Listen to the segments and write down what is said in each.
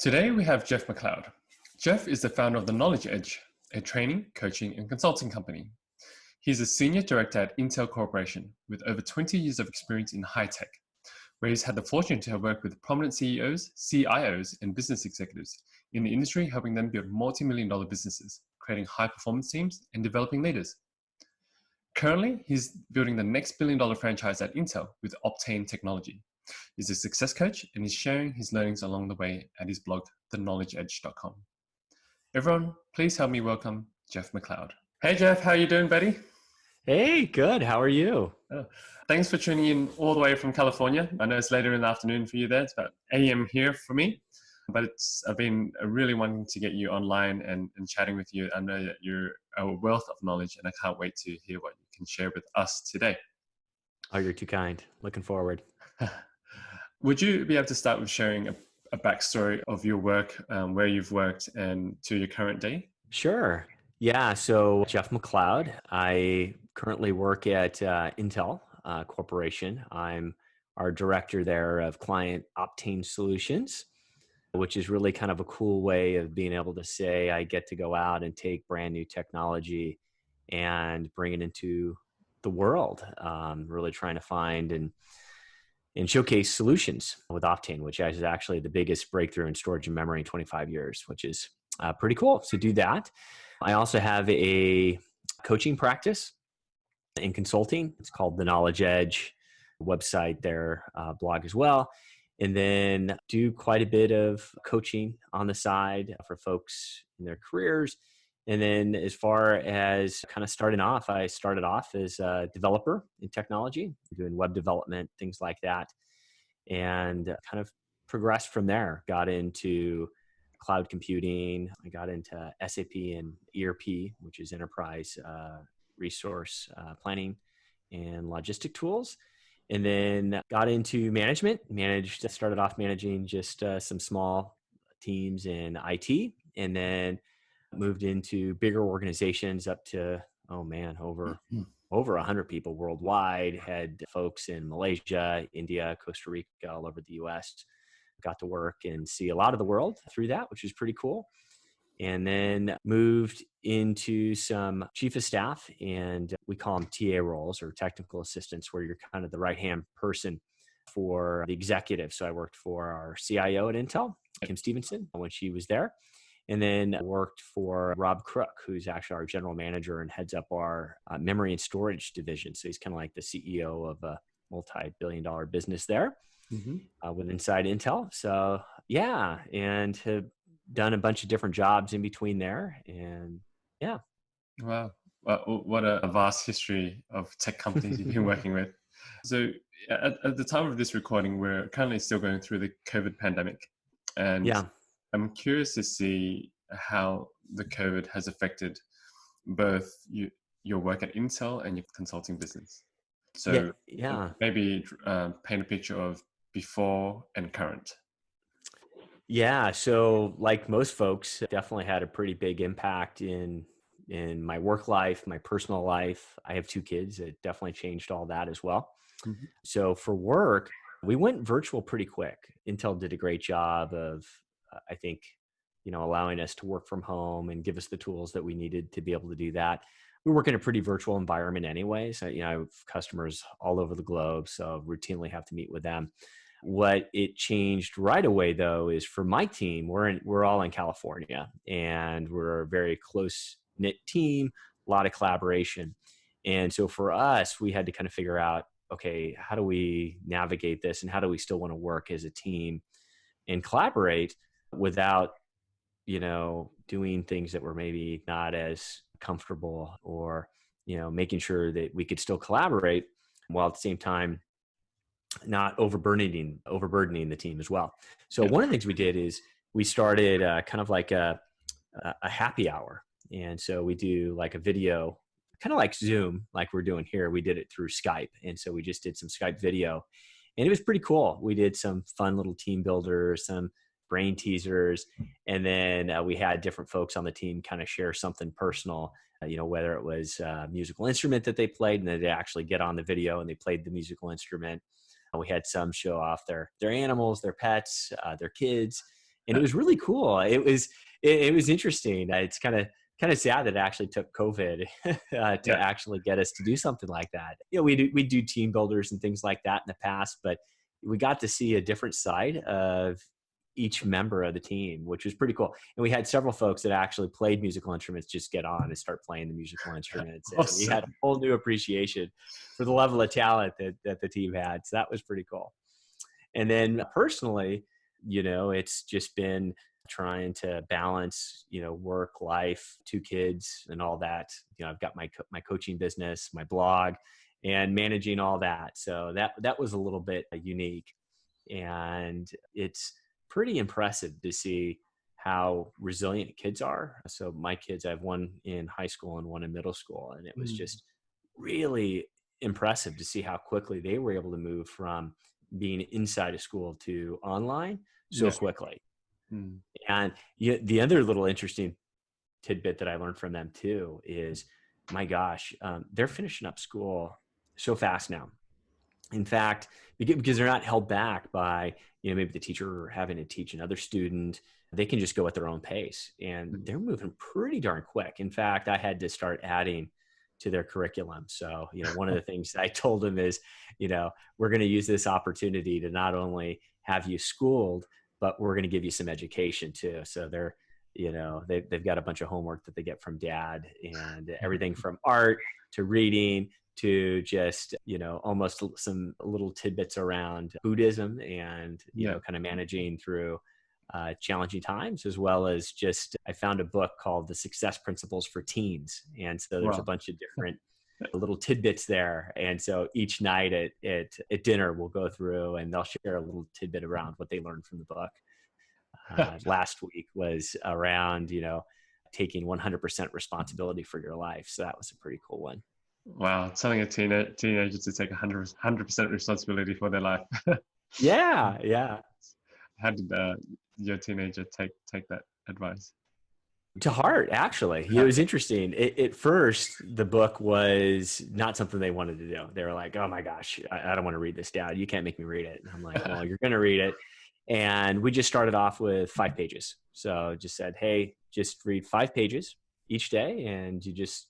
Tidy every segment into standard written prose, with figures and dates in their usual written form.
Today we have Jeff McLeod. Jeff is the founder of The Knowledge Edge, a training, coaching, and consulting company. He's a senior director at Intel Corporation with over 20 years of experience in high tech, where he's had the fortune to have worked with prominent CEOs, CIOs, and business executives in the industry, helping them build multi-million-dollar businesses, creating high-performance teams, and developing leaders. Currently, he's building the next billion-dollar franchise at Intel with Optane technology. He's a success coach and he's sharing his learnings along the way at his blog, theknowledgeedge.com. Everyone, please help me welcome Jeff McLeod. Hey Jeff, how are you doing, buddy? Hey, good. How are you? Thanks for tuning in all the way from California. I know it's later in the afternoon for you there. It's about AM here for me. But I've been really wanting to get you online and chatting with you. I know that you're a wealth of knowledge and I can't wait to hear what you can share with us today. Oh, you're too kind. Looking forward. Would you be able to start with sharing a backstory of your work, where you've worked and to your current day? Sure. Yeah. So Jeff McLeod, I currently work at Intel Corporation. I'm our director there of client Optane solutions, which is really kind of a cool way of being able to say I get to go out and take brand new technology and bring it into the world. Really trying to find and showcase solutions with Optane, which is actually the biggest breakthrough in storage and memory in 25 years, which is pretty cool. So do that. I also have a coaching practice in consulting. It's called The Knowledge Edge, website there, blog as well. And then do quite a bit of coaching on the side for folks in their careers. And then as far as kind of starting off, I started off as a developer in technology, doing web development, things like that, and kind of progressed from there, got into cloud computing. I got into SAP and ERP, which is enterprise resource planning and logistic tools. And then got into started off managing just some small teams in IT, and then moved into bigger organizations up to, over 100 people worldwide, had folks in Malaysia, India, Costa Rica, all over the US. Got to work and see a lot of the world through that, which was pretty cool. And then moved into some chief of staff, and we call them TA roles or technical assistants, where you're kind of the right-hand person for the executive. So I worked for our CIO at Intel, Kim Stevenson, when she was there. And then worked for Rob Crook, who's actually our general manager and heads up our memory and storage division. So he's kind of like the CEO of a multi-billion-dollar business there with inside Intel. So yeah, and have done a bunch of different jobs in between there. And yeah. Wow. What a vast history of tech companies you've been working with. So at the time of this recording, we're currently still going through the COVID pandemic. And yeah. I'm curious to see how the COVID has affected both your work at Intel and your consulting business. So maybe paint a picture of before and current. Yeah. So like most folks, definitely had a pretty big impact in my work life, my personal life. I have 2 kids. It definitely changed all that as well. Mm-hmm. So for work, we went virtual pretty quick. Intel did a great job of, I think, allowing us to work from home and give us the tools that we needed to be able to do that. We work in a pretty virtual environment anyway. So, I have customers all over the globe, so routinely have to meet with them. What it changed right away, though, is for my team, we're all in California, and we're a very close-knit team, a lot of collaboration. And so for us, we had to kind of figure out, okay, how do we navigate this, and how do we still want to work as a team and collaborate without, doing things that were maybe not as comfortable, or, making sure that we could still collaborate while at the same time not overburdening the team as well. So one of the things we did is we started kind of like a happy hour. And so we do like a video, kind of like Zoom, like we're doing here. We did it through Skype. And so we just did some Skype video, and it was pretty cool. We did some fun little team builders, some brain teasers, and then we had different folks on the team kind of share something personal, whether it was a musical instrument that they played, and then they actually get on the video and they played the musical instrument. We had some show off their animals, their pets, their kids, And it was really cool. It was interesting. It's kind of sad that it actually took COVID to Yeah. actually get us to do something like that. We do team builders and things like that in the past, but we got to see a different side of each member of the team, which was pretty cool. And we had several folks that actually played musical instruments just get on and start playing the musical instruments. And we had a Awesome. whole new appreciation for the level of talent that the team had. So that was pretty cool. And then personally, it's just been trying to balance, work, life, 2 kids and all that. I've got my coaching business, my blog, and managing all that. So that was a little bit unique. And it's pretty impressive to see how resilient kids are. So my kids, I have one in high school and one in middle school. And it was just really impressive to see how quickly they were able to move from being inside of school to online so quickly. And the other little interesting tidbit that I learned from them too is, my gosh, they're finishing up school so fast now. In fact, because they're not held back by, maybe the teacher having to teach another student, they can just go at their own pace and they're moving pretty darn quick. In fact, I had to start adding to their curriculum. So, one of the things I told them is, we're going to use this opportunity to not only have you schooled, but we're going to give you some education too. So they're, they've got a bunch of homework that they get from dad, and everything from art to reading to just, almost some little tidbits around Buddhism and, kind of managing through challenging times, as well as just, I found a book called The Success Principles for Teens. And so there's a bunch of different little tidbits there. And so each night at dinner, we'll go through and they'll share a little tidbit around what they learned from the book. Last week was around, taking 100% responsibility for your life. So that was a pretty cool one. Wow. Telling a teenager to take 100% responsibility for their life. Yeah. Yeah. How did your teenager take that advice? To heart, actually. It was interesting. At first, the book was not something they wanted to do. They were like, oh my gosh, I don't want to read this, Dad. You can't make me read it. And I'm like, well, you're going to read it. And we just started off with 5 pages. So just said, hey, just read 5 pages each day, and you just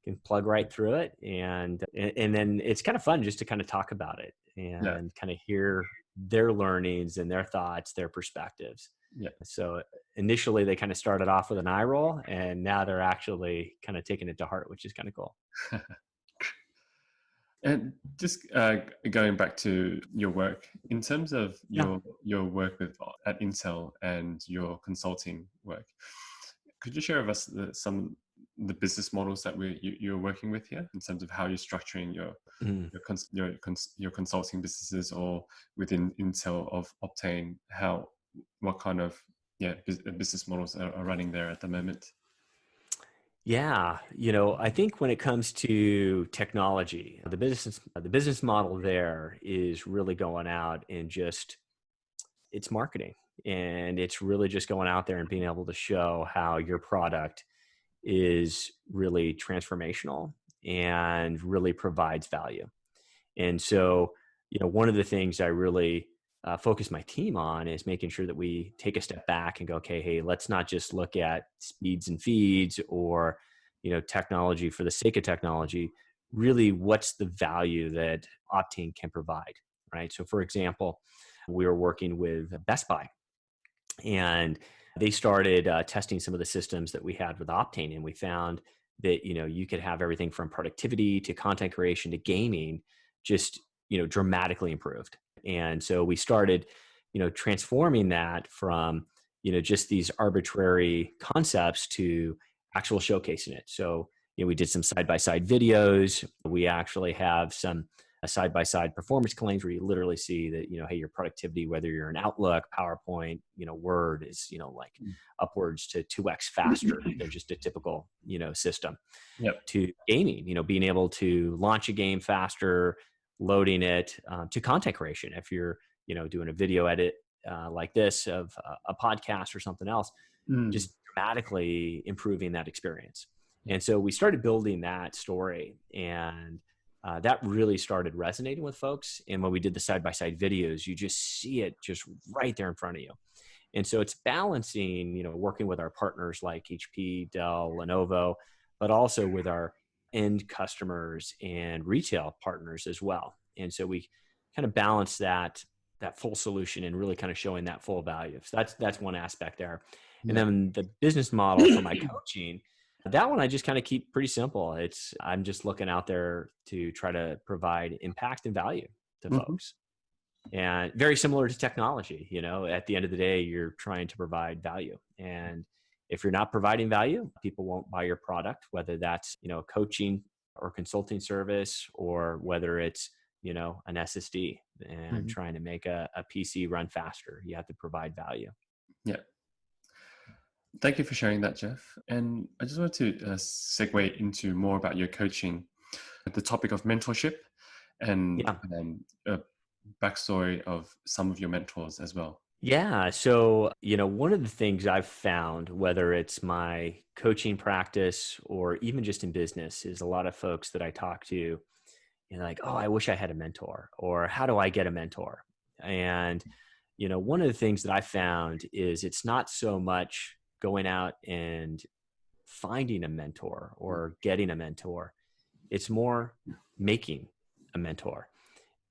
can plug right through it. And then it's kind of fun just to kind of talk about it and kind of hear their learnings and their thoughts, their perspectives. Yeah. So initially they kind of started off with an eye roll, and now they're actually kind of taking it to heart, which is kind of cool. And just going back to your work, in terms of your work at Intel and your consulting work, could you share with us some of the business models that you're working with here, in terms of how you're structuring your consulting businesses, or within Intel of Optane, what kind of business models are running there at the moment? Yeah. I think when it comes to technology, the business model there is really going out and just, it's marketing, and it's really just going out there and being able to show how your product is really transformational and really provides value. And so, one of the things I really focus my team on is making sure that we take a step back and go, okay, hey, let's not just look at speeds and feeds or, technology for the sake of technology. Really, what's the value that Optane can provide, right? So for example, we were working with Best Buy, and they started testing some of the systems that we had with Optane, and we found that, you could have everything from productivity to content creation to gaming just, dramatically improved. And so we started, transforming that from, just these arbitrary concepts to actual showcasing it. So, we did some side-by-side videos. We actually have some side-by-side performance claims where you literally see that, hey, your productivity, whether you're in Outlook, PowerPoint, Word, is, upwards to 2x faster than just a typical, system. Yep. To gaming, being able to launch a game faster, loading it, to content creation. If you're, doing a video edit like this of a podcast or something else, just dramatically improving that experience. And so we started building that story, and that really started resonating with folks. And when we did the side-by-side videos, you just see it just right there in front of you. And so it's balancing, working with our partners like HP, Dell, Lenovo, but also with our end customers and retail partners as well. And so we kind of balance that full solution and really kind of showing that full value. So that's one aspect there. And Yeah. then the business model for my coaching, that one I just kind of keep pretty simple. I'm just looking out there to try to provide impact and value to Mhm. folks. And very similar to technology, at the end of the day, you're trying to provide value. And if you're not providing value, people won't buy your product, whether that's, a coaching or consulting service, or whether it's, an SSD and Mhm. trying to make a PC run faster. You have to provide value. Yeah. Thank you for sharing that, Jeff. And I just wanted to segue into more about your coaching, the topic of mentorship, and Yeah. a backstory of some of your mentors as well. Yeah. So, one of the things I've found, whether it's my coaching practice or even just in business, is a lot of folks that I talk to, like, oh, I wish I had a mentor, or how do I get a mentor? And, one of the things that I found is it's not so much going out and finding a mentor or getting a mentor. It's more making a mentor.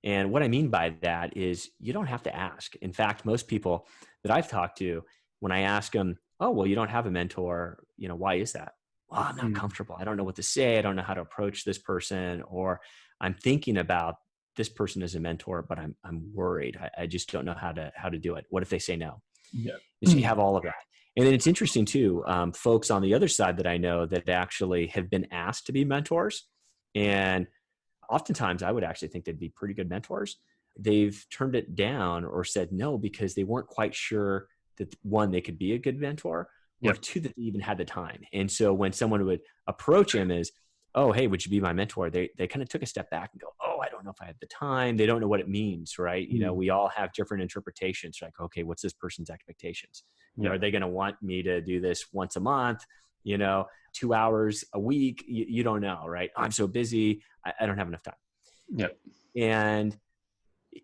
And what I mean by that is you don't have to ask. In fact, most people that I've talked to, when I ask them, oh, well, you don't have a mentor, why is that? Well, I'm not Mm. comfortable. I don't know what to say. I don't know how to approach this person, or I'm thinking about this person as a mentor, but I'm worried. I just don't know how to do it. What if they say no? Yeah. And so you have all of that. And then it's interesting too, folks on the other side that I know that actually have been asked to be mentors. And oftentimes I would actually think they'd be pretty good mentors. They've turned it down or said no because they weren't quite sure that, one, they could be a good mentor, or Yep. two, that they even had the time. And so when someone would approach him as, oh, hey, would you be my mentor? They kind of took a step back and go, oh, I don't know if I have the time. They don't know what it means, right? Mm. We all have different interpretations. Like, okay, what's this person's expectations? Yeah. Are they going to want me to do this once a month? 2 hours a week? You don't know, right? I'm so busy. I don't have enough time. Yeah. And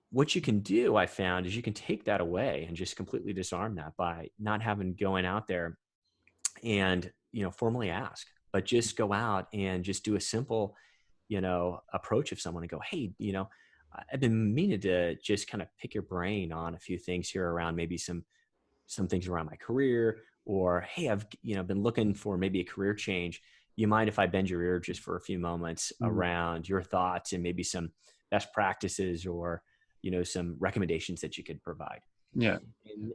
what you can do, I found, is you can take that away and just completely disarm that by not having going out there and, formally ask, but just go out and just do a simple, approach of someone and go, hey, I've been meaning to just kind of pick your brain on a few things here around maybe some things around my career, or, hey, I've, been looking for maybe a career change. You mind if I bend your ear just for a few moments Mm. around your thoughts and maybe some best practices, or, some recommendations that you could provide? Yeah.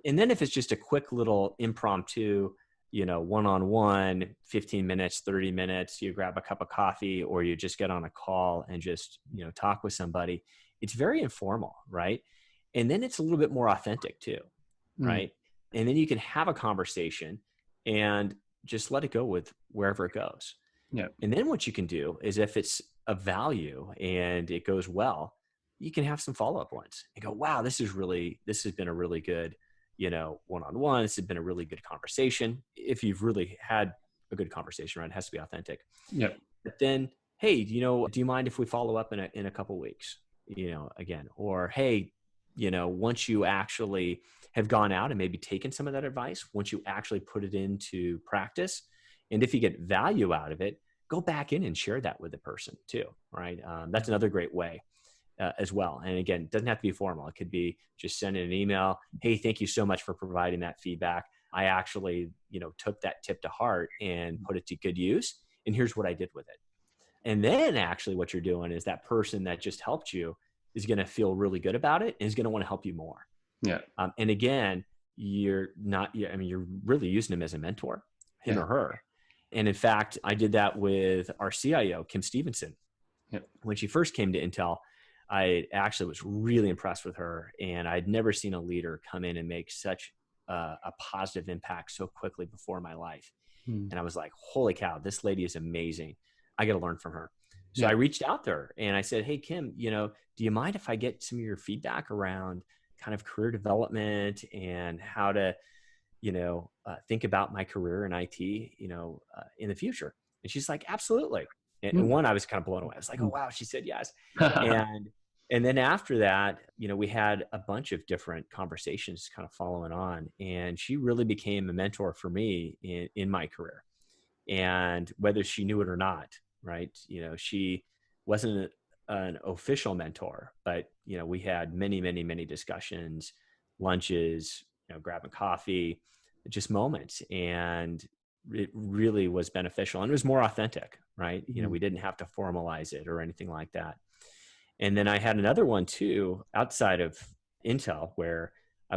And then if it's just a quick little impromptu, one-on-one, 15 minutes, 30 minutes, you grab a cup of coffee, or you just get on a call and just, talk with somebody. It's very informal, right? And then it's a little bit more authentic too, Mm. right? And then you can have a conversation and just let it go with wherever it goes. Yeah. And then what you can do is, if it's of value and it goes well, you can have some follow-up ones and go, wow, this has been a really good, one-on-one. This has been a really good conversation. If you've really had a good conversation, right? It has to be authentic. Yeah. But then, hey, do you mind if we follow up in a couple weeks, again, or, hey, once you actually have gone out and maybe taken some of that advice, once you actually put it into practice, and if you get value out of it, go back in and share that with the person too, right? That's another great way as well. And again, it doesn't have to be formal. It could be just sending an email. Hey, thank you so much for providing that feedback. I actually, took that tip to heart and put it to good use. And here's what I did with it. And then actually what you're doing is that person that just helped you is going to feel really good about it and is going to want to help you more. Yeah. And again, you're really using him as a mentor, him Yeah. or her. And in fact, I did that with our CIO, Kim Stevenson. Yeah. When she first came to Intel, I actually was really impressed with her. And I'd never seen a leader come in and make such a positive impact so quickly before in my life. Mm. And I was like, holy cow, this lady is amazing. I got to learn from her. So Yeah. I reached out to her and I said, hey, Kim, do you mind if I get some of your feedback around kind of career development and how to, think about my career in IT, in the future? And she's like, absolutely. And Mm. one, I was kind of blown away. I was like, oh, wow. She said yes. And And then after that, we had a bunch of different conversations kind of following on. And she really became a mentor for me in my career. And whether she knew it or not, right? She wasn't an official mentor, but, we had many, many, many discussions, lunches, grabbing coffee, just moments. And it really was beneficial and it was more authentic, right? We didn't have to formalize it or anything like that. And then I had another one too, outside of Intel, where I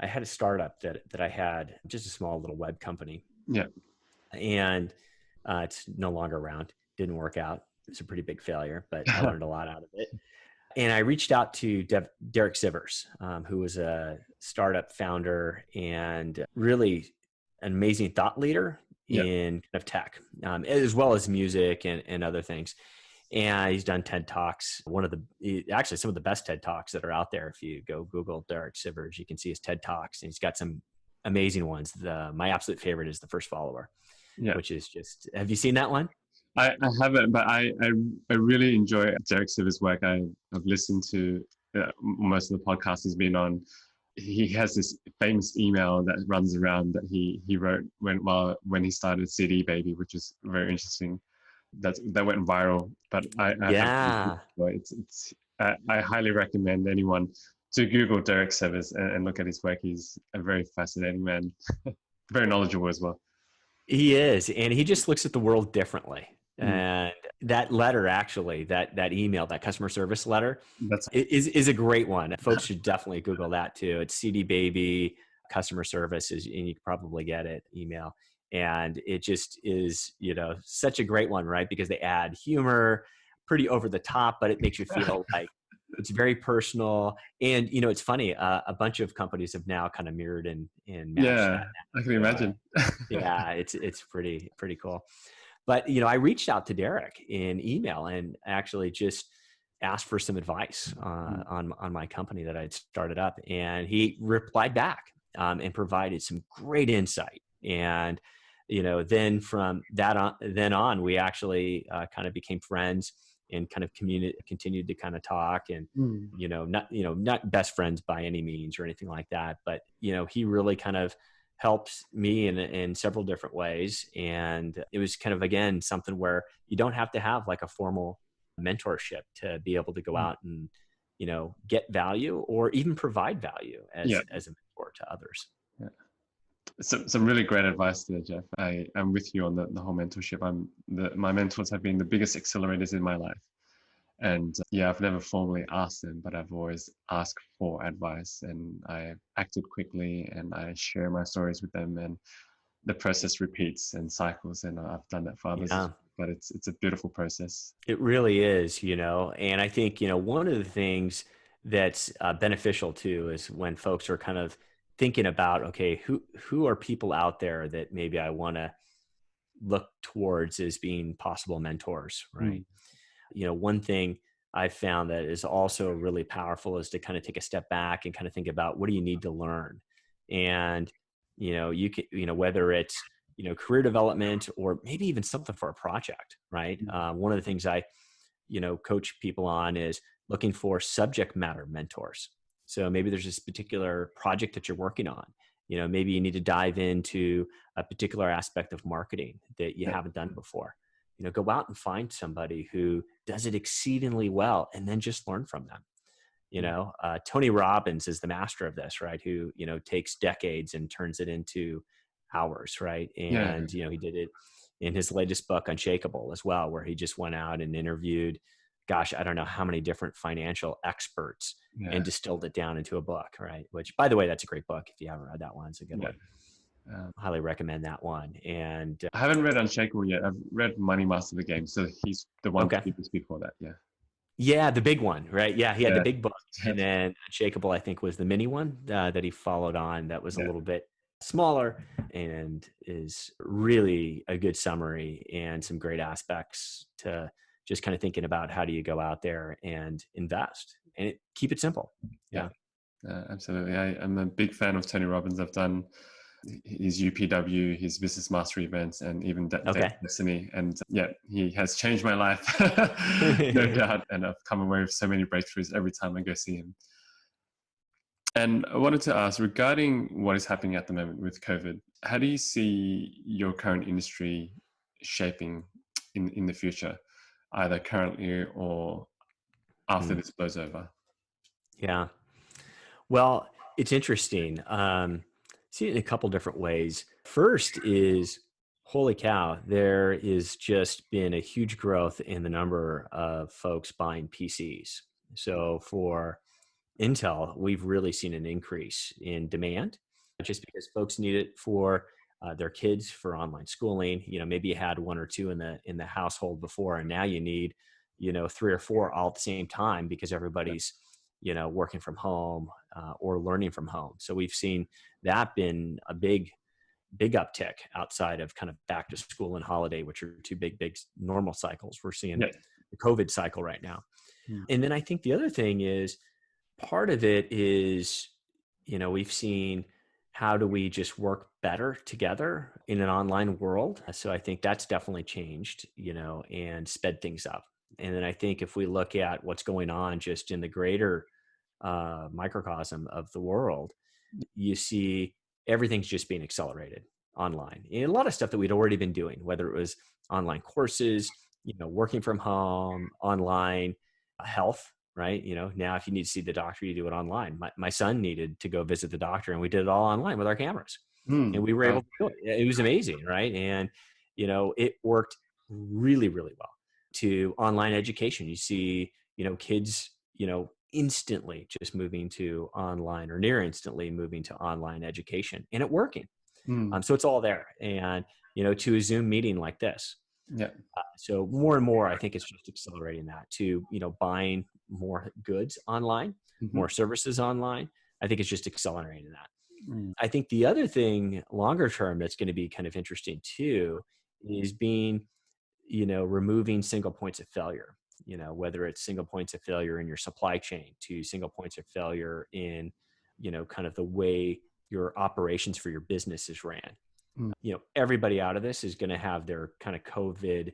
had a startup that I had, just a small little web company. Yeah. And it's no longer around. Didn't work out. It's a pretty big failure, but I learned a lot out of it. And I reached out to Derek Sivers, who was a startup founder and really an amazing thought leader in kind of tech, as well as music and other things. And he's done TED Talks. Actually some of the best TED Talks that are out there. If you go Google Derek Sivers, you can see his TED Talks, and he's got some amazing ones. My absolute favorite is The First Follower, which is just, have you seen that one? I haven't, but I really enjoy Derek Sivers' work. I've listened to most of the podcasts he's been on. He has this famous email that runs around that he wrote when he started CD Baby, which is very interesting. That went viral. But I highly recommend anyone to Google Derek Sivers and look at his work. He's a very fascinating man, very knowledgeable as well. He is, and he just looks at the world differently. And that letter, actually, that email, that customer service letter, is a great one. Folks should definitely Google that too. It's CD Baby customer service, and you can probably get it email. And it just is, such a great one, right? Because they add humor, pretty over the top, but it makes you feel like it's very personal. And, it's funny, a bunch of companies have now kind of mirrored and matched that. I can imagine. It's pretty cool. But, I reached out to Derek in email and actually just asked for some advice on my company that I'd started up. And he replied back and provided some great insight. And, then from that on, we actually kind of became friends and kind of continued to kind of talk and, not best friends by any means or anything like that. But, he really kind of helps me in several different ways. And it was kind of, again, something where you don't have to have like a formal mentorship to be able to go out and, get value or even provide value as a mentor to others. Yeah. Some really great advice there, Jeff. I'm with you on the whole mentorship. My mentors have been the biggest accelerators in my life. And I've never formally asked them, but I've always asked for advice, and I acted quickly and I share my stories with them, and the process repeats and cycles. And I've done that for others, but it's a beautiful process. It really is, and I think, one of the things that's beneficial too is when folks are kind of thinking about, okay, who are people out there that maybe I want to look towards as being possible mentors, right? One thing I've found that is also really powerful is to kind of take a step back and kind of think about, what do you need to learn? And, you can, whether it's, career development or maybe even something for a project, right? One of the things I, coach people on is looking for subject matter mentors. So maybe there's this particular project that you're working on. Maybe you need to dive into a particular aspect of marketing that you haven't done before. Go out and find somebody who does it exceedingly well and then just learn from them. Tony Robbins is the master of this, right? Who, takes decades and turns it into hours, right? And, he did it in his latest book, Unshakable, as well, where he just went out and interviewed, I don't know how many different financial experts and distilled it down into a book, right? Which, by the way, that's a great book. If you haven't read that one, it's a good one. Highly recommend that one. And I haven't read Unshakable yet. I've read Money Master the Game. So he's the one before that. Yeah, the big one, right? Yeah, he had the big book. And then Unshakable, I think, was the mini one that he followed on that was a little bit smaller and is really a good summary and some great aspects to just kind of thinking about how do you go out there and invest and keep it simple. Absolutely. I'm a big fan of Tony Robbins. I've done his UPW, his business mastery events, and even Okay. Destiny. And yeah, he has changed my life, no doubt. And I've come away with so many breakthroughs every time I go see him. And I wanted to ask, regarding what is happening at the moment with COVID, how do you see your current industry shaping in the future, either currently or after this blows over? Yeah. Well, it's interesting. See it in a couple different ways. First is, holy cow, there is just been a huge growth in the number of folks buying PCs. So for Intel, we've really seen an increase in demand just because folks need it for their kids for online schooling. Maybe you had one or two in the household before, and now you need, three or four all at the same time because everybody's, working from home or learning from home. So we've seen that been a big uptick outside of kind of back to school and holiday, which are two big normal cycles. We're seeing Yeah. the COVID cycle right now. Hmm. And then I think the other thing is, part of it is, we've seen how do we just work better together in an online world. So I think that's definitely changed, and sped things up. And then I think if we look at what's going on just in the greater microcosm of the world, you see everything's just being accelerated online. And a lot of stuff that we'd already been doing, whether it was online courses, working from home, online health, right? Now if you need to see the doctor, you do it online. My son needed to go visit the doctor, and we did it all online with our cameras. And we were able to do it. It was amazing, right? And, it worked really, really well. To online education, you see, kids, instantly just moving to online, or near instantly moving to online education, and it working. So it's all there. And, to a Zoom meeting like this. Yeah. So more and more, I think it's just accelerating that to, buying more goods online, more services online. I think it's just accelerating that. I think the other thing longer term that's going to be kind of interesting too is removing single points of failure, whether it's single points of failure in your supply chain to single points of failure in, kind of the way your operations for your business is ran. Everybody out of this is going to have their kind of COVID,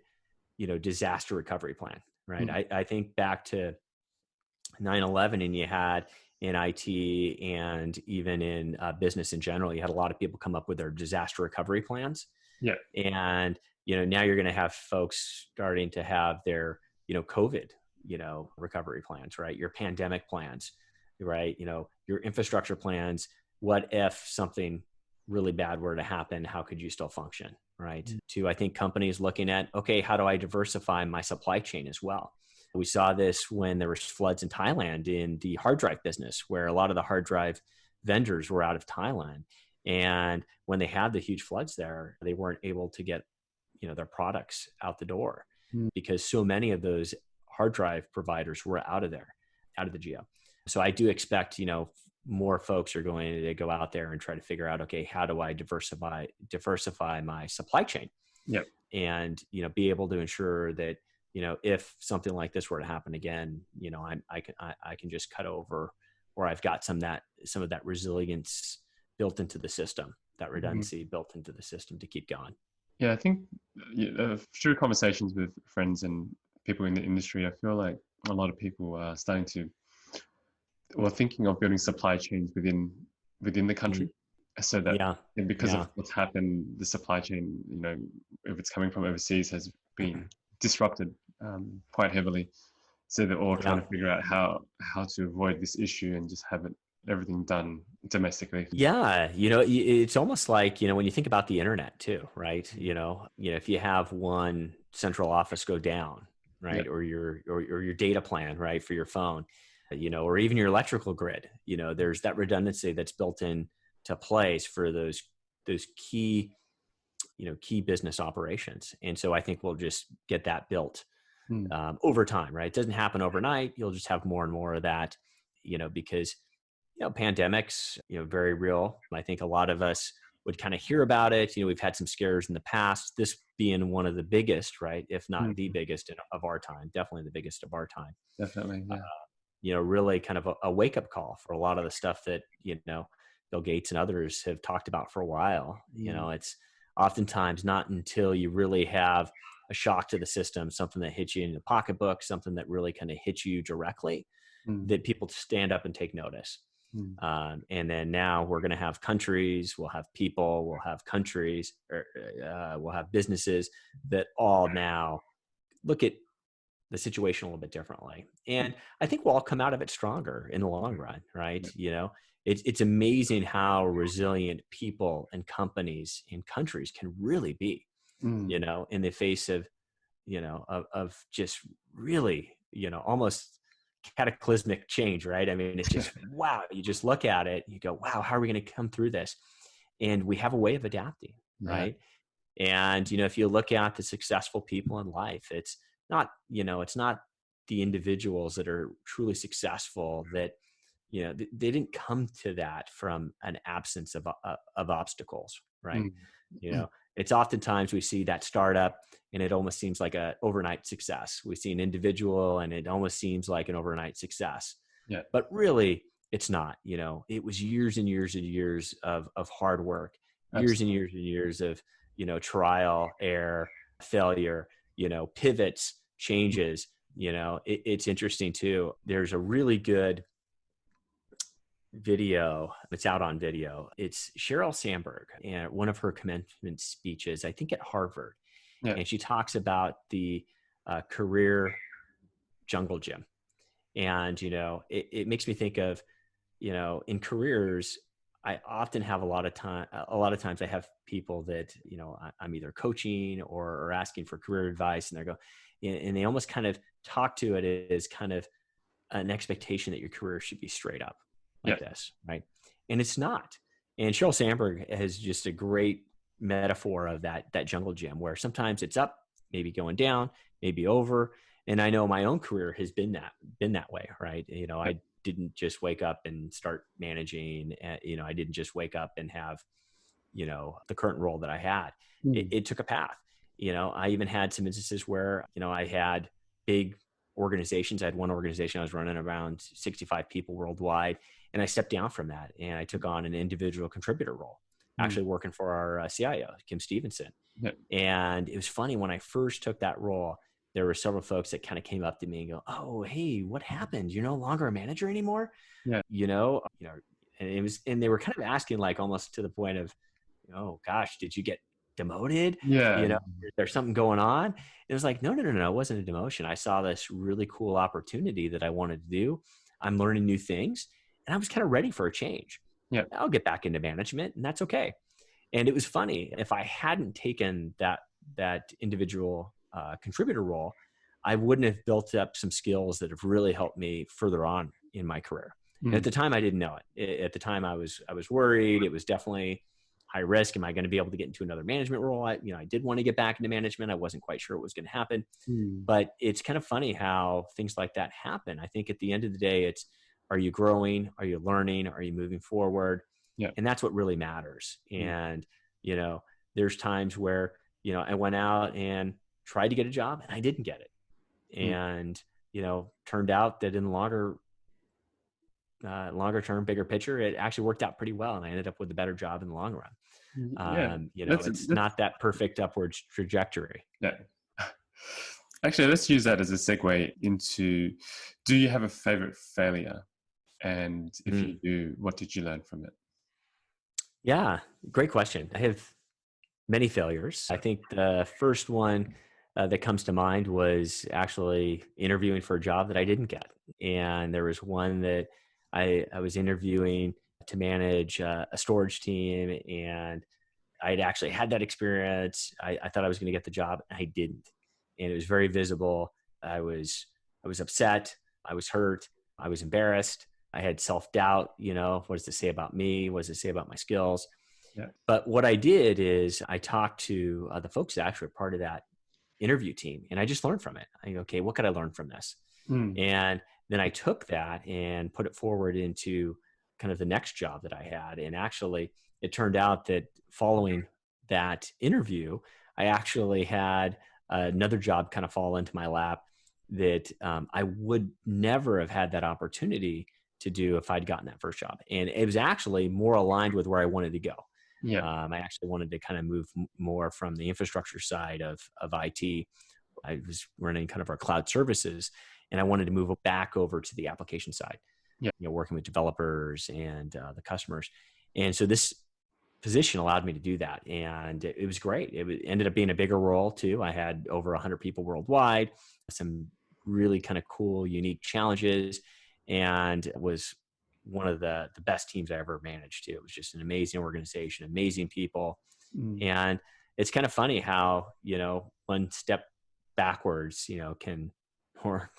disaster recovery plan, right? I think back to 9/11, and you had in IT and even in business in general, you had a lot of people come up with their disaster recovery plans. Yeah. And, now you're going to have folks starting to have their, COVID, recovery plans, right? Your pandemic plans, right? Your infrastructure plans. What if something really bad were to happen? How could you still function, right? To, I think, companies looking at, okay, how do I diversify my supply chain as well? We saw this when there was floods in Thailand in the hard drive business, where a lot of the hard drive vendors were out of Thailand. And when they had the huge floods there, they weren't able to get, their products out the door because so many of those hard drive providers were out of the geo. So I do expect, more folks are going to go out there and try to figure out, okay, how do I diversify my supply chain? Yep. And, be able to ensure that, if something like this were to happen again, I can just cut over, or I've got some of that resilience built into the system, that redundancy built into the system to keep going. Yeah, I think through conversations with friends and people in the industry, I feel like a lot of people are starting to, or thinking of building supply chains within the country, so that because of what's happened, the supply chain, if it's coming from overseas, has been disrupted quite heavily. So they're all trying to figure out how to avoid this issue and just have everything done domestically. Yeah. It's almost like, when you think about the internet too, right? If you have one central office go down, right. Or your data plan, right, for your phone, or even your electrical grid, there's that redundancy that's built in to place for those key business operations. And so I think we'll just get that built over time, right? It doesn't happen overnight. You'll just have more and more of that, because, pandemics, very real. I think a lot of us would kind of hear about it. We've had some scares in the past, this being one of the biggest, right? If not the biggest of our time, definitely the biggest of our time. Definitely. Yeah. Really kind of a wake up call for a lot of the stuff that, Bill Gates and others have talked about for a while. Mm. It's oftentimes not until you really have a shock to the system, something that hits you in the pocketbook, something that really kind of hits you directly, Mm. that people stand up and take notice. Mm. And then now we're going to have countries, we'll have people, we'll have countries, or we'll have businesses that all now look at the situation a little bit differently. And I think we'll all come out of it stronger in the long run, right? Yeah. It's amazing how resilient people and companies and countries can really be, Mm. in the face of, of just really, almost cataclysmic change, right? I mean, it's just, wow, you just look at it, you go, wow, how are we going to come through this? And we have a way of adapting, Yeah. right? And, if you look at the successful people in life, it's not, it's not the individuals that are truly successful that, they didn't come to that from an absence of obstacles, right? Mm. You know, it's oftentimes we see that startup and it almost seems like a overnight success. We see an individual and it almost seems like an overnight success, Yeah. but really it's not. It was years and years and years of hard work, years and Absolutely. years and years of, trial, error, failure, pivots, changes. It's interesting too. There's a really good video. It's out on video. It's Sheryl Sandberg and one of her commencement speeches, I think at Harvard. Yeah. And she talks about the career jungle gym. And, it makes me think of, in careers, I often have a lot of times I have people that, I'm either coaching or asking for career advice and and they almost kind of talk to it as kind of an expectation that your career should be straight up Yeah. like this, right? And it's not. And Sheryl Sandberg has just a great metaphor of that jungle gym where sometimes it's up, maybe going down, maybe over. And I know my own career has been that way, right? Yeah. I didn't just wake up and start managing. I didn't just wake up and have, the current role that I had. Mm. It took a path. I even had some instances where, I had big organizations. I had one organization I was running around 65 people worldwide. And I stepped down from that and I took on an individual contributor role, Mm. actually working for our CIO, Kim Stevenson. Yeah. And it was funny when I first took that role, there were several folks that kind of came up to me and go, "Oh, hey, what happened? You're no longer a manager anymore?" Yeah. And they were kind of asking like almost to the point of, "Oh gosh, did you get demoted? Yeah. Is there something going on?" It was like, no, it wasn't a demotion. I saw this really cool opportunity that I wanted to do. I'm learning new things and I was kind of ready for a change. Yeah. I'll get back into management and that's okay. And it was funny, if I hadn't taken that individual contributor role, I wouldn't have built up some skills that have really helped me further on in my career. And at Mm. the time, I didn't know it. At the time, I was worried. It was definitely high risk. Am I going to be able to get into another management role? I did want to get back into management. I wasn't quite sure what was going to happen, Mm. but it's kind of funny how things like that happen. I think at the end of the day, it's, are you growing? Are you learning? Are you moving forward? Yeah. And that's what really matters. Mm. And, there's times where, I went out and tried to get a job and I didn't get it. Mm. And, turned out that in the longer term, bigger picture, it actually worked out pretty well. And I ended up with a better job in the long run. Yeah. It's not that perfect upward trajectory. Yeah. Actually, let's use that as a segue into, do you have a favorite failure? And if you do, what did you learn from it? Yeah, great question. I have many failures. I think the first one that comes to mind was actually interviewing for a job that I didn't get. And there was one that I was interviewing to manage a storage team, and I'd actually had that experience. I thought I was going to get the job, and I didn't. And it was very visible. I was upset. I was hurt. I was embarrassed. I had self-doubt. What does it say about me? What does it say about my skills? Yeah. But what I did is I talked to the folks that actually were part of that interview team, and I just learned from it. I go, okay, what could I learn from this? Mm. And then I took that and put it forward into kind of the next job that I had. And actually, it turned out that following that interview, I actually had another job kind of fall into my lap that I would never have had that opportunity to do if I'd gotten that first job. And it was actually more aligned with where I wanted to go. Yeah. I actually wanted to kind of move more from the infrastructure side of IT. I was running kind of our cloud services, and I wanted to move back over to the application side, Yeah. working with developers and the customers. And so this position allowed me to do that. And it was great. Ended up being a bigger role too. I had over 100 people worldwide, some really kind of cool, unique challenges, and it was one of the best teams I ever managed too. It was just an amazing organization, amazing people. And it's kind of funny how, one step backwards, can, or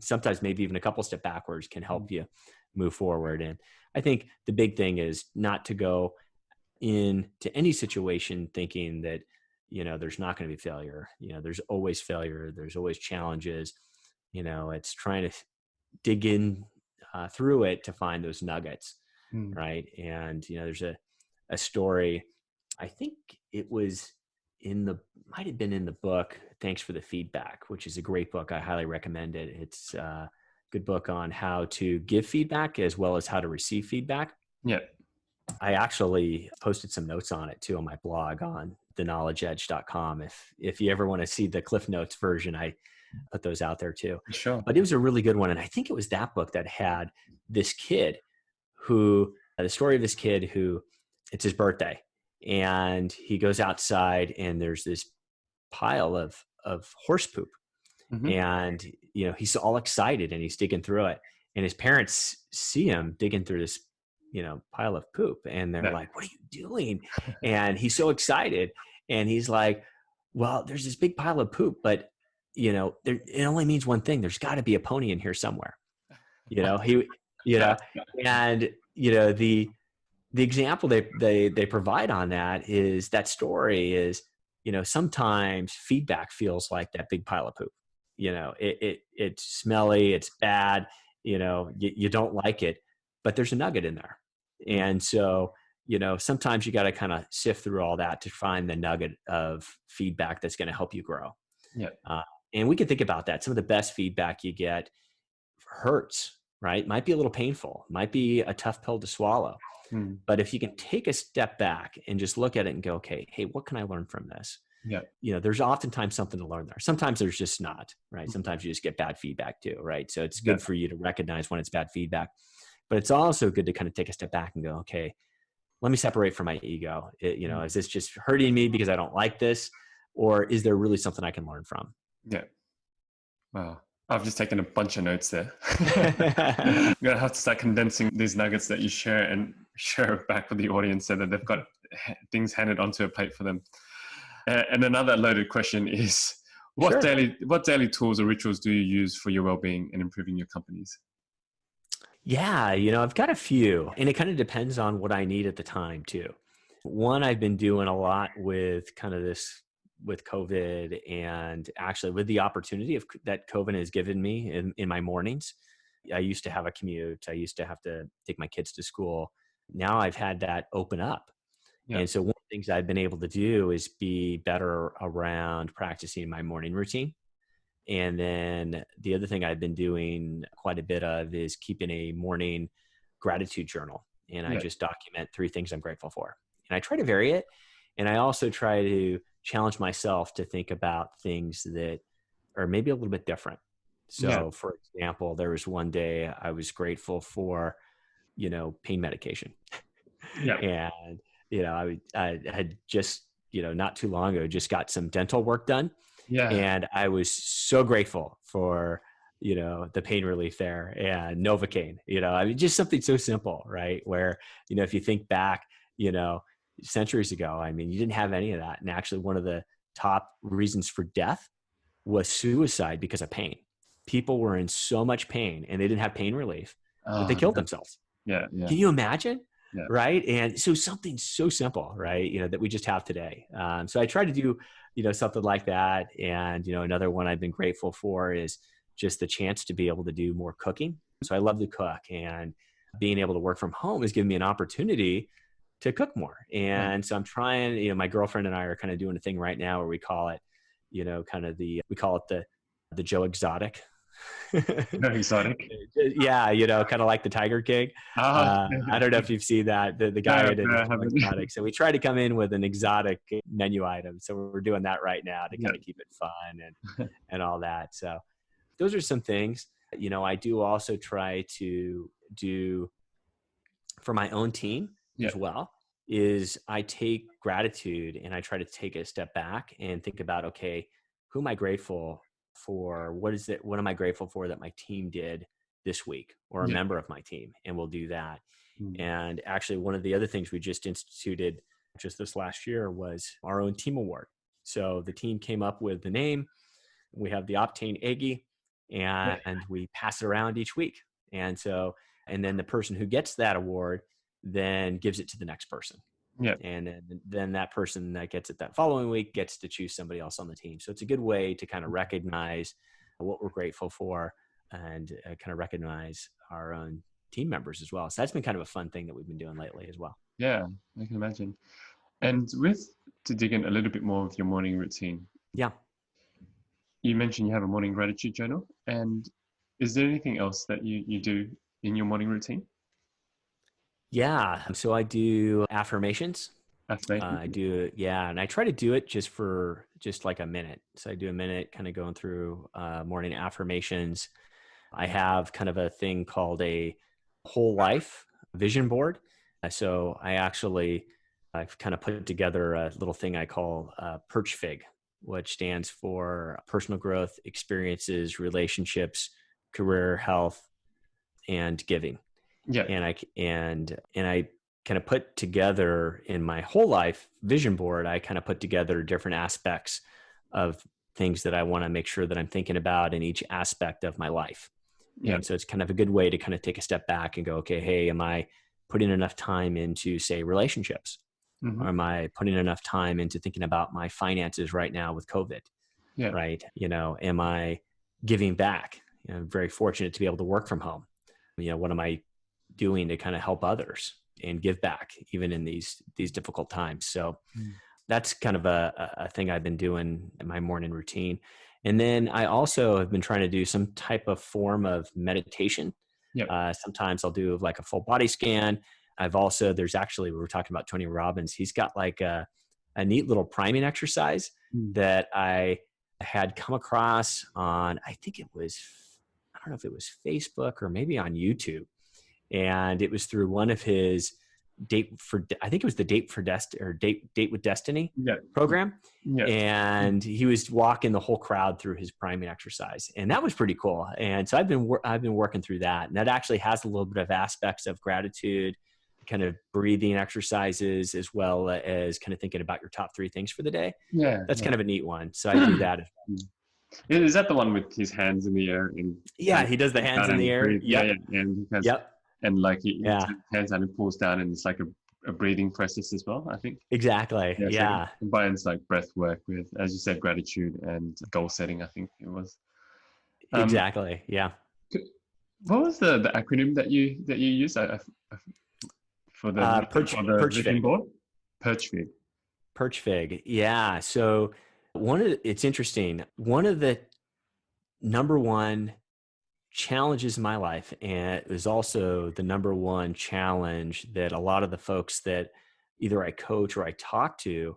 sometimes maybe even a couple step backwards can help you move forward. And I think the big thing is not to go into any situation thinking that, there's not going to be failure. There's always failure. There's always challenges. It's trying to dig in through it to find those nuggets. Right. And, there's a story, I think it was might have been in the book, Thanks for the Feedback, which is a great book. I highly recommend it. It's a good book on how to give feedback as well as how to receive feedback. Yeah. I actually posted some notes on it too on my blog on theknowledgeedge.com. If you ever want to see the Cliff Notes version, I put those out there too. Sure. But it was a really good one. And I think it was that book that had this kid the story of this kid who, it's his birthday, and he goes outside and there's this pile of horse poop. And, he's all excited and he's digging through it. And his parents see him digging through this, pile of poop. And they're like, "What are you doing?" And he's so excited. And he's like, "Well, there's this big pile of poop, but, it only means one thing. There's got to be a pony in here somewhere." And, the example they provide on that is that story is, sometimes feedback feels like that big pile of poop. It's smelly, it's bad, you don't like it, but there's a nugget in there. And so, sometimes you got to kind of sift through all that to find the nugget of feedback that's going to help you grow. Yeah. And we can think about that. Some of the best feedback you get hurts, right? Might be a little painful, might be a tough pill to swallow. But if you can take a step back and just look at it and go, okay, hey, what can I learn from this? Yeah. There's oftentimes something to learn there. Sometimes there's just not, right? Sometimes you just get bad feedback too, right? So it's good for you to recognize when it's bad feedback, but it's also good to kind of take a step back and go, okay, let me separate from my ego. Is this just hurting me because I don't like this? Or is there really something I can learn from? Yeah. Wow. I've just taken a bunch of notes there. I'm going to have to start condensing these nuggets that you share and share back with the audience so that they've got things handed onto a plate for them. And another loaded question is, what daily tools or rituals do you use for your well-being and improving your companies? Yeah, I've got a few, and it kind of depends on what I need at the time too. One, I've been doing a lot with kind of this with COVID, and actually with the opportunity that COVID has given me in my mornings. I used to have a commute. I used to have to take my kids to school. Now I've had that open up. Yeah. And so one of the things I've been able to do is be better around practicing my morning routine. And then the other thing I've been doing quite a bit of is keeping a morning gratitude journal. And I just document 3 things I'm grateful for. And I try to vary it. And I also try to challenge myself to think about things that are maybe a little bit different. So for example, there was one day I was grateful for, pain medication. And, I had just, not too long ago, just got some dental work done. Yeah. And I was so grateful for, the pain relief there and Novocaine, just something so simple, right? Where, if you think back, centuries ago, you didn't have any of that. And actually one of the top reasons for death was suicide because of pain. People were in so much pain and they didn't have pain relief that they killed themselves. Yeah. Can you imagine? Yeah. Right. And so something so simple, right? That we just have today. So I try to do, something like that. And, another one I've been grateful for is just the chance to be able to do more cooking. So I love to cook, and being able to work from home has given me an opportunity to cook more. And so I'm trying, my girlfriend and I are kind of doing a thing right now where we call it, we call it the Joe Exotic Very exotic. Yeah, kind of like the Tiger King. Ah, I don't know if you've seen that. The guy no, in it no, is I haven't. exotic. So we try to come in with an exotic menu item. So we're doing that right now to Yeah. kind of keep it fun and all that. So those are some things. I do also try to do for my own team Yeah. as well, is I take gratitude and I try to take a step back and think about, okay, who am I grateful for? What am I grateful for that my team did this week, or a Yeah. member of my team? And we'll do that. Mm. And actually, one of the other things we just instituted just this last year was our own team award. So the team came up with the name. We have the Optane Eggie, Yeah. and we pass it around each week. And then the person who gets that award then gives it to the next person. Yeah. And then that person that gets it that following week gets to choose somebody else on the team. So it's a good way to kind of recognize what we're grateful for, and kind of recognize our own team members as well. So that's been kind of a fun thing that we've been doing lately as well. Yeah, I can imagine. And to dig in a little bit more with your morning routine, Yeah. you mentioned you have a morning gratitude journal. And is there anything else that you do in your morning routine? Yeah. So I do affirmations. Affirmation? I do, yeah, and I try to do it just like a minute. So I do a minute, kind of going through morning affirmations. I have kind of a thing called a whole life vision board. So I've kind of put together a little thing I call Perch Fig, which stands for personal growth, experiences, relationships, career, health, and giving. Yeah. And I kind of put together in my whole life vision board, I kind of put together different aspects of things that I want to make sure that I'm thinking about in each aspect of my life. Yeah. And so it's kind of a good way to kind of take a step back and go, okay, hey, am I putting enough time into, say, relationships? Mm-hmm. Or am I putting enough time into thinking about my finances right now with COVID? Yeah. Right? Am I giving back? I'm very fortunate to be able to work from home. What am I doing to kind of help others and give back even in these difficult times? So that's kind of a thing I've been doing in my morning routine. And then I also have been trying to do some type of form of meditation. Yeah. Sometimes I'll do like a full body scan. We were talking about Tony Robbins. He's got like a neat little priming exercise that I had come across on, I don't know if it was Facebook or maybe on YouTube. And it was through one of his I think it was the Date with Destiny program. Yeah. And he was walking the whole crowd through his priming exercise. And that was pretty cool. And so I've been working through that. And that actually has a little bit of aspects of gratitude, kind of breathing exercises, as well as kind of thinking about your top 3 things for the day. Yeah. That's kind of a neat one. So I do that as well. Is that the one with his hands in the air? Yeah, he does the hands in the air. Yep. Yeah. And he has, and like he hands out and pulls down, and it's like a breathing process as well, I think. Exactly. Yeah. So it combines like breath work with, as you said, gratitude and goal setting, I think it was. Exactly. Yeah. What was the acronym that you used for the Perch vision Fig. board? Perch Fig. Perch Fig. Yeah. So it's interesting. One of the number one challenges in my life, and it was also the number one challenge that a lot of the folks that either I coach or I talk to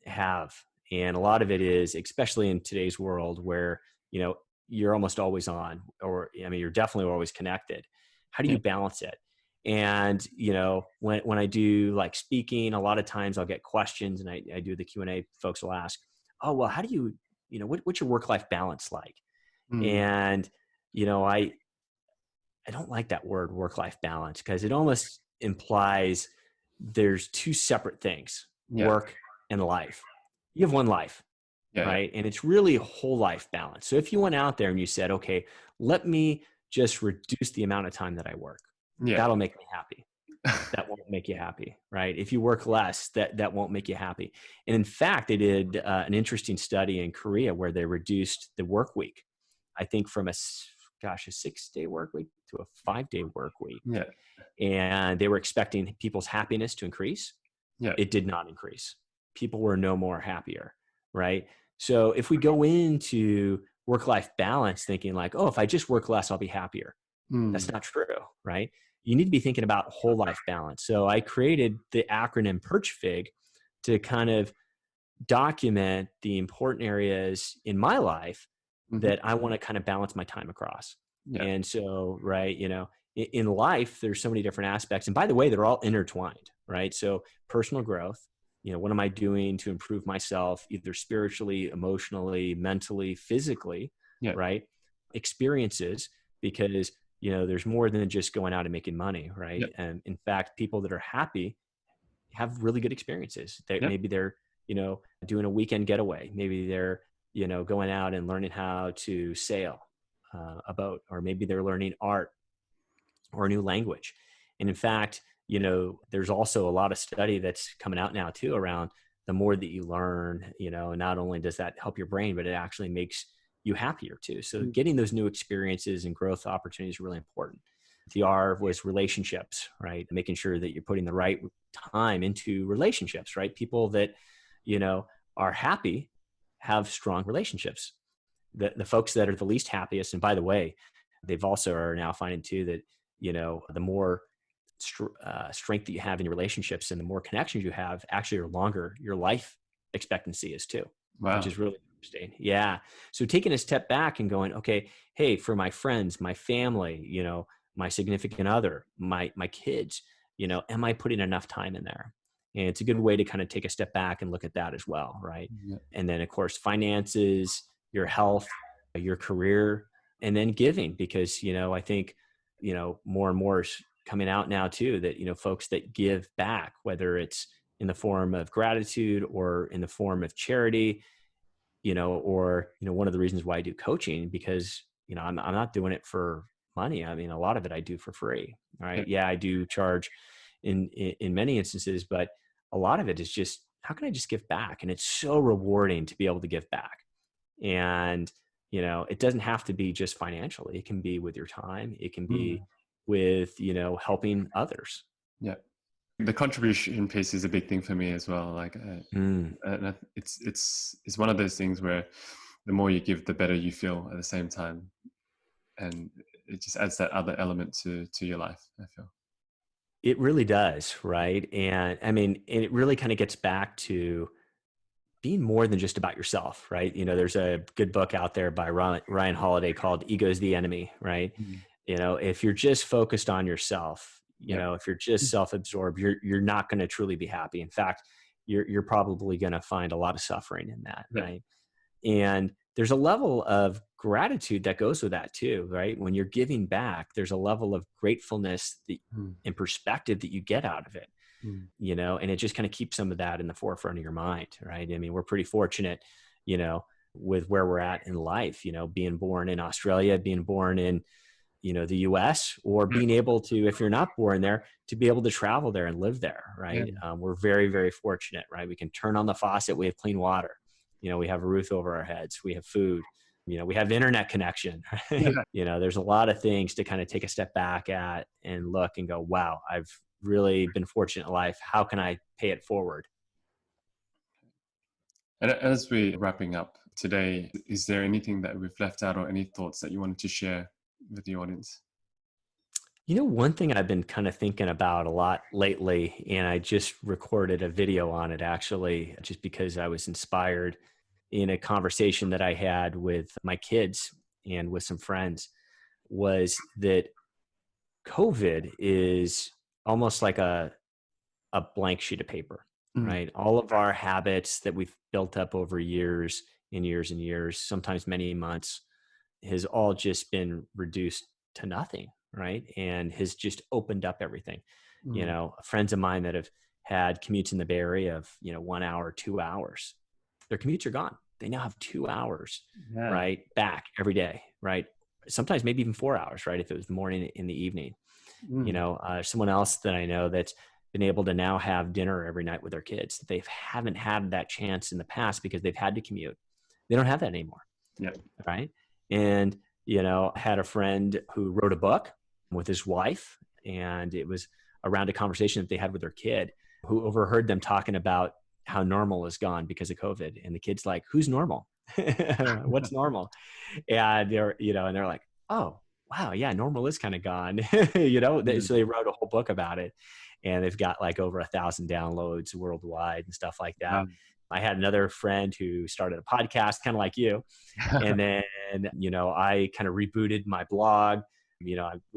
have. And a lot of it is, especially in today's world where, you're almost always on, or, you're definitely always connected. How do you balance it? And, when I do like speaking, a lot of times I'll get questions, and I do the Q&A, folks will ask, oh, well, how do you, what's your work-life balance like? And, I don't like that word work-life balance, because it almost implies there's 2 separate things, work and life. You have one life, right? And it's really a whole life balance. So if you went out there and you said, okay, let me just reduce the amount of time that I work, that'll make me happy. That won't make you happy, right? If you work less, that won't make you happy. And in fact, they did an interesting study in Korea where they reduced the work week, I think from a 6-day work week to a 5-day work week. Yeah. And they were expecting people's happiness to increase. Yeah. It did not increase. People were no more happier, right? So if we go into work-life balance thinking like, oh, if I just work less, I'll be happier. That's Mm. not true, right? You need to be thinking about whole life balance. So I created the acronym PERCHFIG to kind of document the important areas in my life Mm-hmm. that I want to kind of balance my time across. Yeah. And so, right, in life, there's so many different aspects. And by the way, they're all intertwined, right? So personal growth, what am I doing to improve myself, either spiritually, emotionally, mentally, physically, Yeah. right? Experiences, because, there's more than just going out and making money, right? Yeah. And in fact, people that are happy have really good experiences. Yeah. Maybe they're, doing a weekend getaway. Maybe they're, going out and learning how to sail a boat, or maybe they're learning art or a new language. And in fact, there's also a lot of study that's coming out now too around the more that you learn, not only does that help your brain, but it actually makes you happier too. So Mm. getting those new experiences and growth opportunities is really important. The R was relationships, right? Making sure that you're putting the right time into relationships, right? People that, are happy have strong relationships. The folks that are the least happiest, and by the way, they've also are now finding too that, the more strength that you have in your relationships and the more connections you have, actually, the longer your life expectancy is too, which Wow. is really interesting. Yeah. So taking a step back and going, okay, hey, for my friends, my family, my significant other, my kids, am I putting enough time in there? And it's a good way to kind of take a step back and look at that as well, right? Yeah. And then, of course, finances, your health, your career, and then giving, because, I think, more and more is coming out now too, that, folks that give back, whether it's in the form of gratitude or in the form of charity, or, one of the reasons why I do coaching, because, I'm not doing it for money. I mean, a lot of it I do for free, Yeah. right? Yeah, I do charge in many instances, but a lot of it is just, how can I just give back? And it's so rewarding to be able to give back. And, it doesn't have to be just financially. It can be with your time. It can be Mm. with, helping others. Yeah. The contribution piece is a big thing for me as well. Mm. It's one of those things where the more you give, the better you feel at the same time, and it just adds that other element to your life, I feel. It really does, right? And I mean, and it really kind of gets back to being more than just about yourself, right? There's a good book out there by Ryan Holiday called Ego's the Enemy, right? Mm. If you're just focused on yourself, Yeah. if you're just self-absorbed, you're not going to truly be happy. In fact, you're probably going to find a lot of suffering in that, Yeah. right? And there's a level of gratitude that goes with that too, right? When you're giving back, there's a level of gratefulness Mm. and perspective that you get out of it, Mm. and it just kind of keeps some of that in the forefront of your mind, right? I mean, we're pretty fortunate, with where we're at in life, being born in Australia, being born in, the US, or Yeah. being able to, if you're not born there, to be able to travel there and live there, Yeah. right? We're very, very fortunate, right? We can turn on the faucet, we have clean water, we have a roof over our heads, we have food, we have internet connection, right? Yeah. There's a lot of things to kind of take a step back at and look and go, wow, I've really been fortunate in life. How can I pay it forward? And as we're wrapping up today, is there anything that we've left out or any thoughts that you wanted to share with the audience? One thing I've been kind of thinking about a lot lately, and I just recorded a video on it actually, just because I was inspired in a conversation that I had with my kids and with some friends, was that COVID is almost like a blank sheet of paper, Mm. right? All of our habits that we've built up over years and years and years, sometimes many months, has all just been reduced to nothing, right? And has just opened up everything. Mm. Friends of mine that have had commutes in the Bay Area of, 1 hour, 2 hours, their commutes are gone. They now have 2 hours, Yeah. right? Back every day, right? Sometimes maybe even 4 hours, right? If it was the morning in the evening. Mm. Someone else that I know that's been able to now have dinner every night with their kids. They haven't had that chance in the past because they've had to commute. They don't have that anymore. Yeah. Right. And, had a friend who wrote a book with his wife, and it was around a conversation that they had with their kid, who overheard them talking about how normal is gone because of COVID. And the kid's like, who's normal? What's normal? And they're like, oh, wow, yeah, normal is kind of gone. So they wrote a whole book about it, and they've got like over 1,000 downloads worldwide and stuff like that. I had another friend who started a podcast, kind of like you. And then, I kind of rebooted my blog. We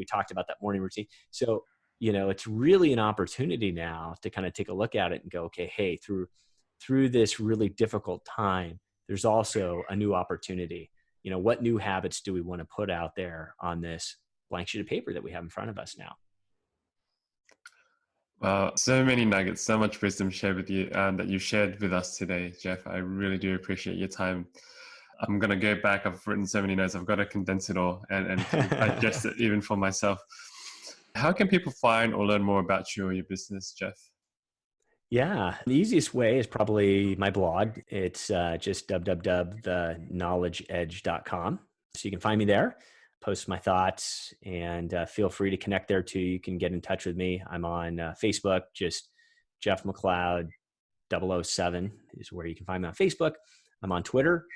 talked about that morning routine. So, it's really an opportunity now to kind of take a look at it and go, okay, hey, through this really difficult time, there's also a new opportunity. What new habits do we want to put out there on this blank sheet of paper that we have in front of us now? Wow, so many nuggets, so much wisdom shared with you that you shared with us today, Jeff. I really do appreciate your time. I'm going to go back. I've written so many notes. I've got to condense it all and digest it even for myself. How can people find or learn more about you or your business, Jeff? Yeah, the easiest way is probably my blog. It's just www.theknowledgeedge.com. So you can find me there, post my thoughts, and feel free to connect there too. You can get in touch with me. I'm on Facebook, just Jeff McLeod 007 is where you can find me on Facebook. I'm on Twitter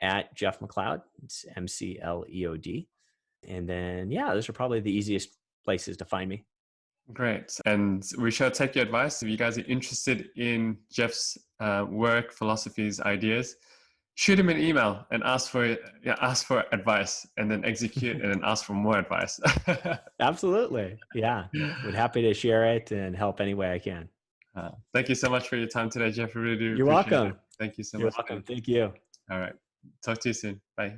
at Jeff McLeod. It's MCLEOD. And then, those are probably the easiest places to find me. Great. And we shall take your advice. If you guys are interested in Jeff's work, philosophies, ideas, shoot him an email and ask for advice, and then execute and then ask for more advice. Absolutely. Yeah. We're happy to share it and help any way I can. Thank you so much for your time today, Jeff. I really do You're appreciate welcome. it. Thank you so You're much. welcome. Man. Thank you. All right. Talk to you soon. Bye.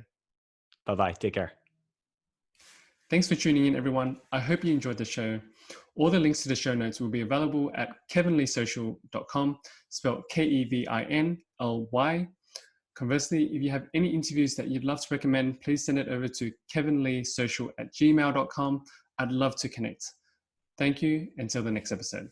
Bye-bye. Take care. Thanks for tuning in, everyone. I hope you enjoyed the show. All the links to the show notes will be available at kevinleesocial.com, spelled KEVINLY. Conversely, if you have any interviews that you'd love to recommend, please send it over to kevinleesocial@gmail.com. I'd love to connect. Thank you. Until the next episode.